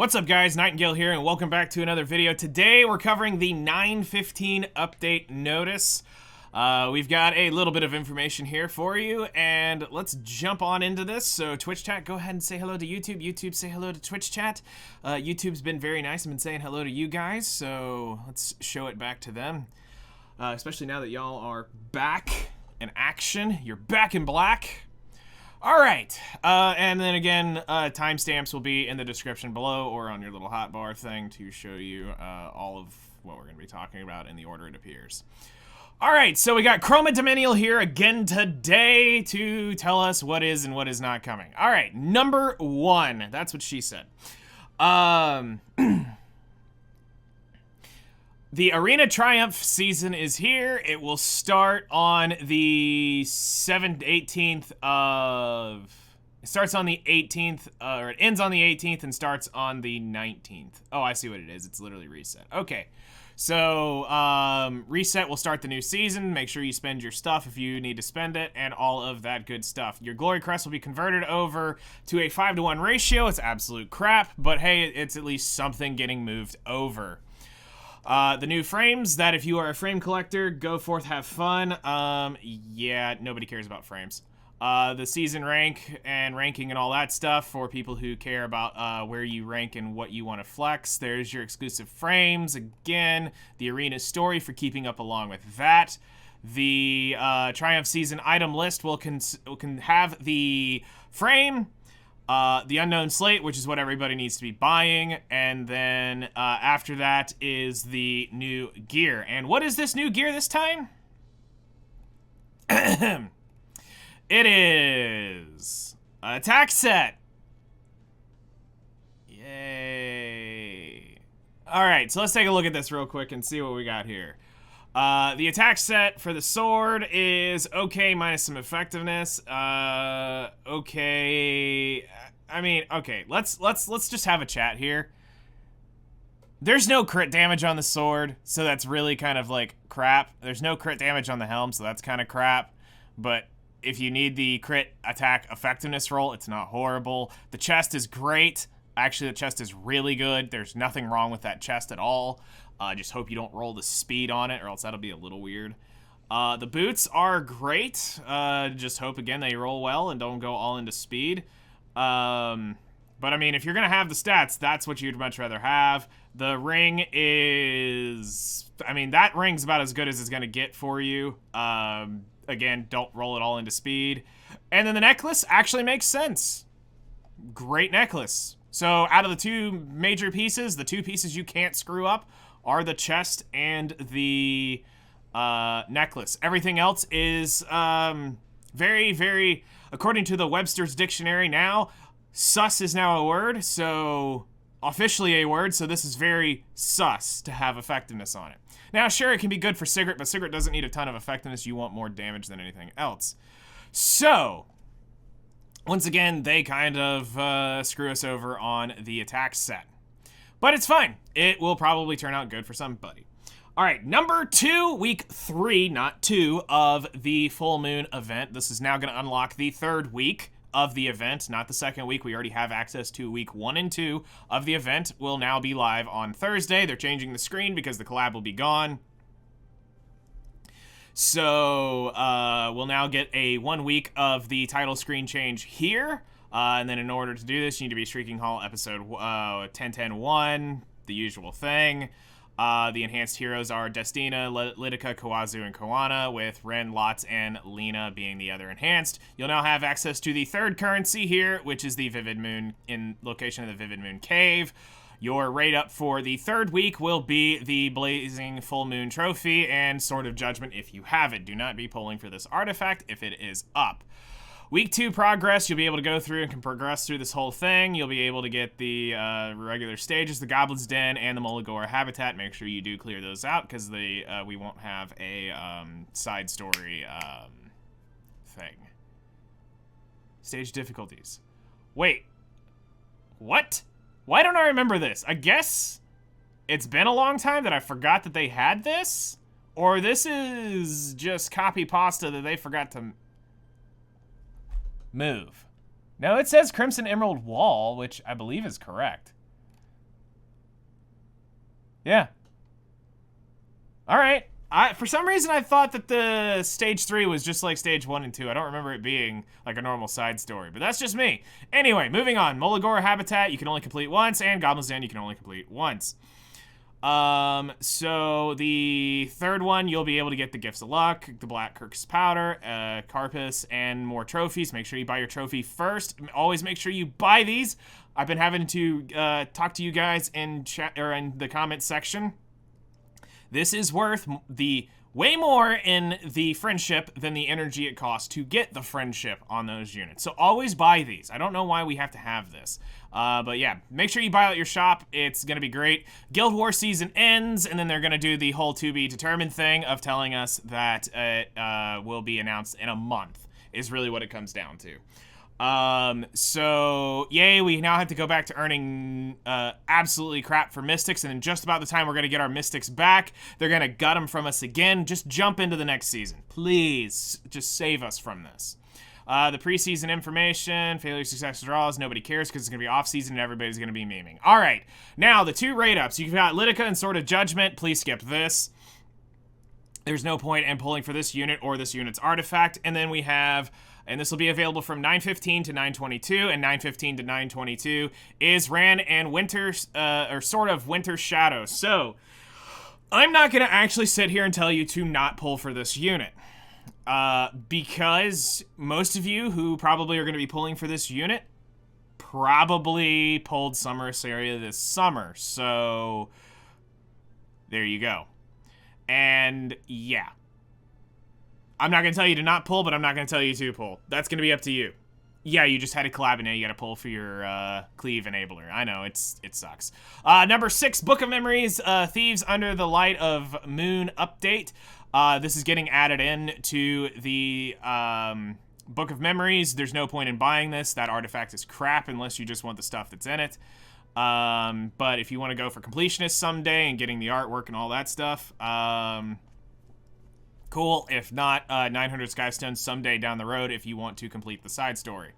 What's up guys, Nightingale here and welcome back to another video. Today we're covering the 9:15 update notice. We've got a little bit of information here for you and let's jump on into this. So Twitch chat, go ahead and say hello to YouTube. YouTube, say hello to Twitch chat. YouTube's been very nice and been saying hello to you guys, so let's show it back to them. Especially now that y'all are back in action. You're back in black. All right, and then again, timestamps will be in the description below or on your little hotbar thing to show you all of what we're going to be talking about in the order it appears. All right, so we got Chroma Dominial here again today to tell us what is and what is not coming. All right, number one, that's what she said. The Arena Triumph season is here. It will start on the 18th of... It starts on the 18th, or it ends on the 18th and starts on the 19th. Oh, I see what it is. It's literally reset. Okay. So, reset will start the new season. Make sure you spend your stuff if you need to spend it, and all of that good stuff. Your Glory Crest will be converted over to a 5-to-1 ratio. It's absolute crap, but hey, it's at least something getting moved over. The new frames, that if you are a frame collector, go forth, have fun. Yeah, nobody cares about frames. The season rank and ranking and all that stuff for people who care about where you rank and what you want to flex. There's your exclusive frames. Again, the arena story for keeping up along with that. The Triumph season item list will can have the frame, the unknown slate, which is what everybody needs to be buying, and then after that is the new gear. And what is this new gear this time? It is an attack set. Yay. All right, so let's take a look at this real quick and see what we got here. The attack set for the sword is okay minus some effectiveness. Okay. I mean, okay. Let's just have a chat here. There's no crit damage on the sword, so that's really kind of like crap. There's no crit damage on the helm, so that's kind of crap. But if you need the crit attack effectiveness roll, it's not horrible. The chest is great. Actually, the chest is really good. There's nothing wrong with that chest at all. Just hope you don't roll the speed on it, or else that'll be a little weird. The boots are great. Just hope, again, they roll well and don't go all into speed. But, I mean, if you're going to have the stats, that's what you'd much rather have. The ring is... I mean, that ring's about as good as it's going to get for you. Again, don't roll it all into speed. And then the necklace actually makes sense. Great necklace. So, out of the two major pieces, the two pieces you can't screw up are the chest and the necklace. Everything else is very, very, according to the Webster's Dictionary now, sus is now a word, so officially a word, so this is very sus to have effectiveness on it. Now, sure, it can be good for Sigrid, but Sigrid doesn't need a ton of effectiveness. You want more damage than anything else. So, once again, they kind of screw us over on the attack set. But it's fine. It will probably turn out good for somebody. All right, number 2, week 3, not 2, of the full moon event. This is now going to unlock the 3rd week of the event, not the 2nd week. We already have access to week 1 and 2 of the event. Will now be live on Thursday. They're changing the screen because the collab will be gone. So we'll now get a 1 week of the title screen change here. And then in order to do this, you need to be Shrieking Hall episode 10.10.1, the usual thing. The enhanced heroes are Destina, Lidica, Kawazu, and Koana, with Ren, Lots, and Lena being the other enhanced. You'll now have access to the 3rd currency here, which is the Vivid Moon, in location of the Vivid Moon Cave. Your rate up for the 3rd week will be the Blazing Full Moon Trophy and Sword of Judgment if you have it. Do not be pulling for this artifact if it is up. Week 2 progress, you'll be able to go through and can progress through this whole thing. You'll be able to get the regular stages, the Goblin's Den, and the Mulligora Habitat. Make sure you do clear those out, because we won't have a side story thing. Stage difficulties. Wait. What? Why don't I remember this? I guess it's been a long time that I forgot that they had this? Or this is just copy pasta that they forgot to move. No, it says Crimson Emerald Wall, which I believe is correct. Yeah. All right. For some reason, I thought that the stage 3 was just like stage 1 and 2. I don't remember it being like a normal side story, but that's just me. Anyway, moving on. Molagora Habitat, you can only complete once, and Goblin's Den, you can only complete once. So the third one, you'll be able to get the Gifts of Luck, the Black Kirk's Powder, Carpus, and more trophies. Make sure you buy your trophy first. Always make sure you buy these. I've been having to talk to you guys in chat or in the comment section. This is worth the way more in the friendship than the energy it costs to get the friendship on those units. So always buy these. I don't know why we have to have this. But yeah, make sure you buy out your shop. It's going to be great. Guild War season ends, and then they're going to do the whole to be determined thing of telling us that it will be announced in a month, is really what it comes down to. So yay, we now have to go back to earning absolutely crap for Mystics, and in just about the time we're going to get our Mystics back, they're going to gut them from us again. Just jump into the next season. Please, just save us from this. The preseason information, failure, success, draws, nobody cares because it's going to be off-season and everybody's going to be memeing. All right, now the 2 rate-ups. You've got Lidica and Sword of Judgment. Please skip this. There's no point in pulling for this unit or this unit's artifact. And then we have... and this will be available from 9:15 to 9:22, and 9:15 to 9:22 is Ran and Winter, or sort of Winter Shadow. So, I'm not going to actually sit here and tell you to not pull for this unit. Because most of you who probably are going to be pulling for this unit probably pulled Summer Assyria this summer. So, there you go. And, yeah. I'm not going to tell you to not pull, but I'm not going to tell you to pull. That's going to be up to you. Yeah, you just had a collab and now you got to pull for your cleave enabler. I know, it sucks. Number 6, Book of Memories, Thieves Under the Light of Moon update. This is getting added in to the Book of Memories. There's no point in buying this. That artifact is crap unless you just want the stuff that's in it. But if you want to go for completionist someday and getting the artwork and all that stuff, cool. If not, 900 Skystones someday down the road if you want to complete the side story.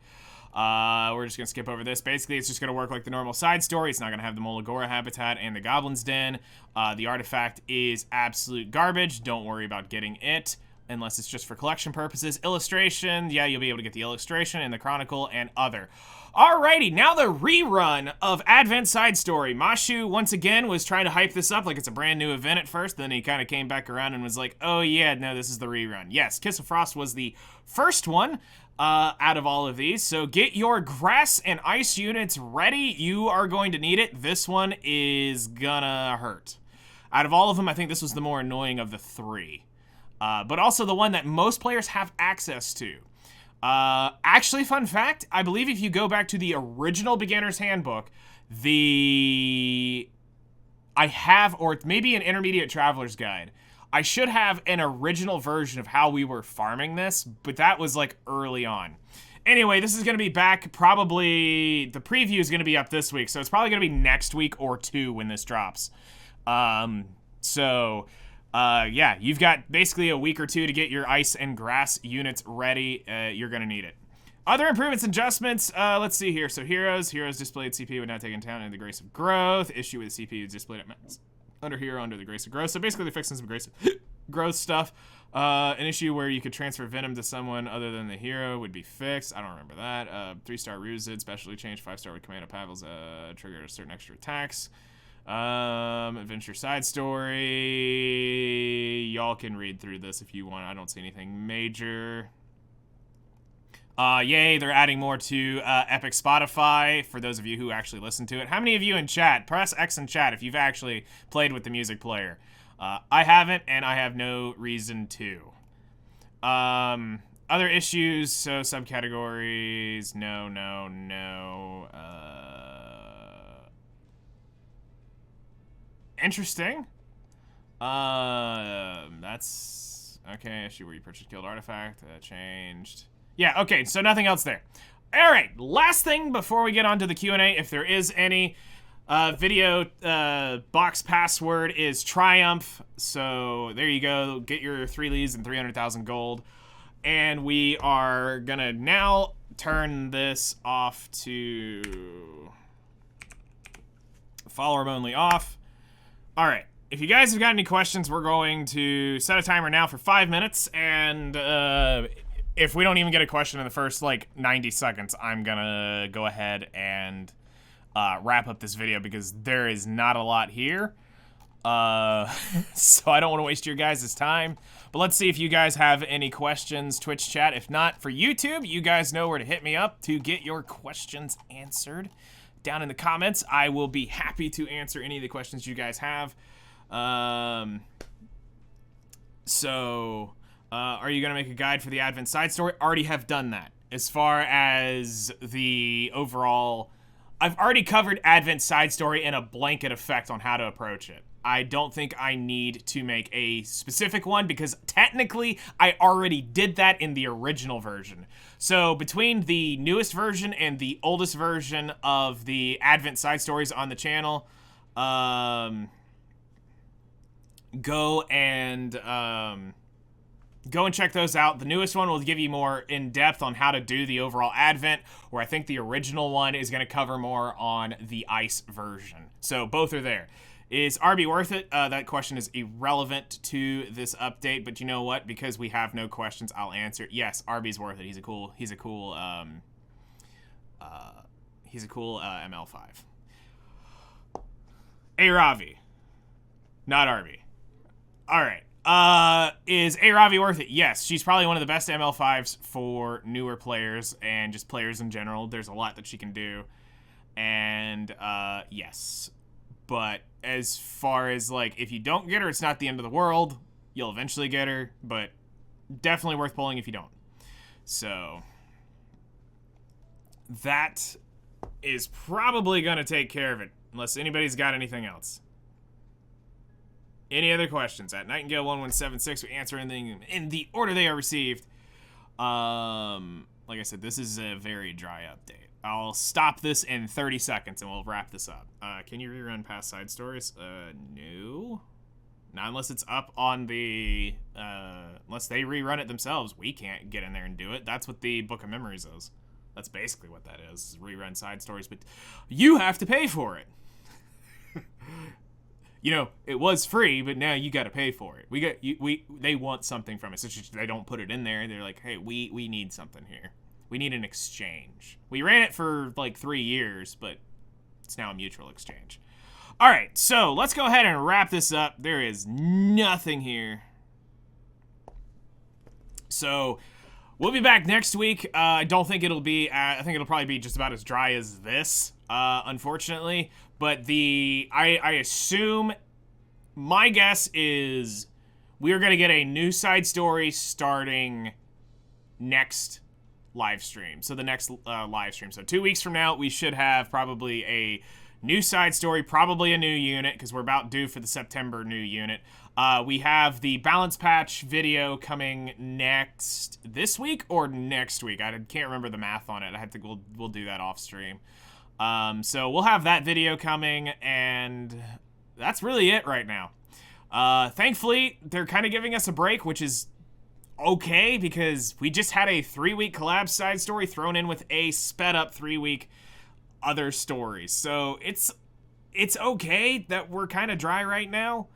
We're just going to skip over this. Basically, it's just going to work like the normal side story. It's not going to have the Molagora Habitat and the Goblin's Den. The artifact is absolute garbage. Don't worry about getting it unless it's just for collection purposes. Illustration, yeah, you'll be able to get the illustration and the Chronicle and other. Alrighty, now the rerun of Advent Side Story. Mashu, once again, was trying to hype this up like it's a brand new event at first, then he kind of came back around and was like, oh yeah, no, this is the rerun. Yes, Kiss of Frost was the first one out of all of these, so get your grass and ice units ready. You are going to need it. This one is gonna hurt. Out of all of them, I think this was the more annoying of the 3. But also the one that most players have access to. Actually, fun fact, I believe if you go back to the original Beginner's Handbook, I have, or maybe an Intermediate Traveler's Guide, I should have an original version of how we were farming this, but that was like early on. Anyway, this is going to be back probably, the preview is going to be up this week, so it's probably going to be next week or 2 when this drops. Yeah, you've got basically a week or 2 to get your ice and grass units ready. You're going to need it. Other improvements and adjustments, let's see here. So Heroes displayed CP would not take into account in the Grace of Growth. Issue with CP is displayed at under Hero under the Grace of Growth. So basically they're fixing some Grace of Growth stuff. An issue where you could transfer Venom to someone other than the hero would be fixed. I don't remember that. 3-star Ruzid, specially changed. 5-star with Command of Pavel's trigger certain extra attacks. Adventure side story. Y'all can read through this if you want. I don't see anything major. Yay, they're adding more to Epic Spotify for those of you who actually listen to it. How many of you in chat? Press X in chat if you've actually played with the music player. I haven't, and I have no reason to. Other issues, so subcategories, no. Interesting. That's okay. Issue where you purchased killed artifact changed. Yeah. Okay. So nothing else there. All right. Last thing before we get on to the Q&A, if there is any, video box password is Triumph. So there you go. Get your 3 leads and 300,000 gold, and we are gonna now turn this off to follower only off. All right. If you guys have got any questions, we're going to set a timer now for 5 minutes, and if we don't even get a question in the first, like, 90 seconds, I'm gonna go ahead and wrap up this video because there is not a lot here. So I don't want to waste your guys' time. But let's see if you guys have any questions, Twitch chat. If not, for YouTube, you guys know where to hit me up to get your questions answered. Down in the comments, I will be happy to answer any of the questions you guys have. Are you gonna make a guide for the Advent side story? Already have done that. As far as the overall, I've already covered Advent side story in a blanket effect on how to approach it. I don't think I need to make a specific one because technically I already did that in the original version. So between the newest version and the oldest version of the Advent side stories on the channel, go and check those out. The newest one will give you more in-depth on how to do the overall Advent, where I think the original one is going to cover more on the Ice version. So both are there. Is RB worth it? That question is irrelevant to this update, but you know what? Because we have no questions, I'll answer. Yes, RB's worth it. He's a cool ML5. A Ravi, not RB. All right. Is A Ravi worth it? Yes, she's probably one of the best ML5s for newer players and just players in general. There's a lot that she can do, and yes. But as far as, like, if you don't get her, it's not the end of the world. You'll eventually get her, but definitely worth pulling if you don't. So that is probably going to take care of it, unless anybody's got anything else. Any other questions? At Nightingale1176, we answer anything in the order they are received. Like I said, this is a very dry update. I'll stop this in 30 seconds and we'll wrap this up. Can you rerun past side stories? No. Not unless it's up on the, unless they rerun it themselves. We can't get in there and do it. That's what the Book of Memories is. That's basically what that is rerun side stories, but you have to pay for it. You know, it was free, but now you got to pay for it. They want something from it. So they don't put it in there. They're like, hey, we need something here. We need an exchange. We ran it for like 3 years, but it's now a mutual exchange. All right, so let's go ahead and wrap this up. There is nothing here. So we'll be back next week. I don't think it'll be, I think it'll probably be just about as dry as this, unfortunately. But I assume, my guess is we're going to get a new side story starting next live stream. So the next live stream. So 2 weeks from now, we should have probably a new side story, probably a new unit, because we're about due for the September new unit. We have the balance patch video coming this week or next week. I can't remember the math on it. I have to, we'll do that off stream. So we'll have that video coming, and that's really it right now. Thankfully, they're kind of giving us a break, which is okay, because we just had a 3-week collab side story thrown in with a sped up 3-week other story. So it's okay that we're kind of dry right now,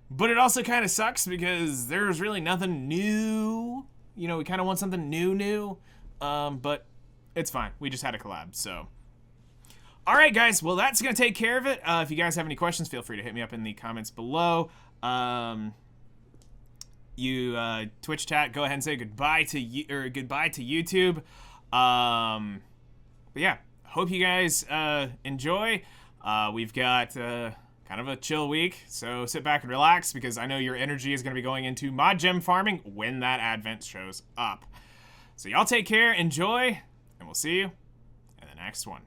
but it also kind of sucks because there's really nothing new. You know, we kind of want something new. But it's fine. We just had a collab, so. All right, guys. Well, that's going to take care of it. If you guys have any questions, feel free to hit me up in the comments below. Twitch chat, go ahead and say goodbye to YouTube. But yeah, hope you guys enjoy. We've got kind of a chill week, so sit back and relax because I know your energy is going to be going into mod gem farming when that Advent shows up. So y'all take care, enjoy, and we'll see you in the next one.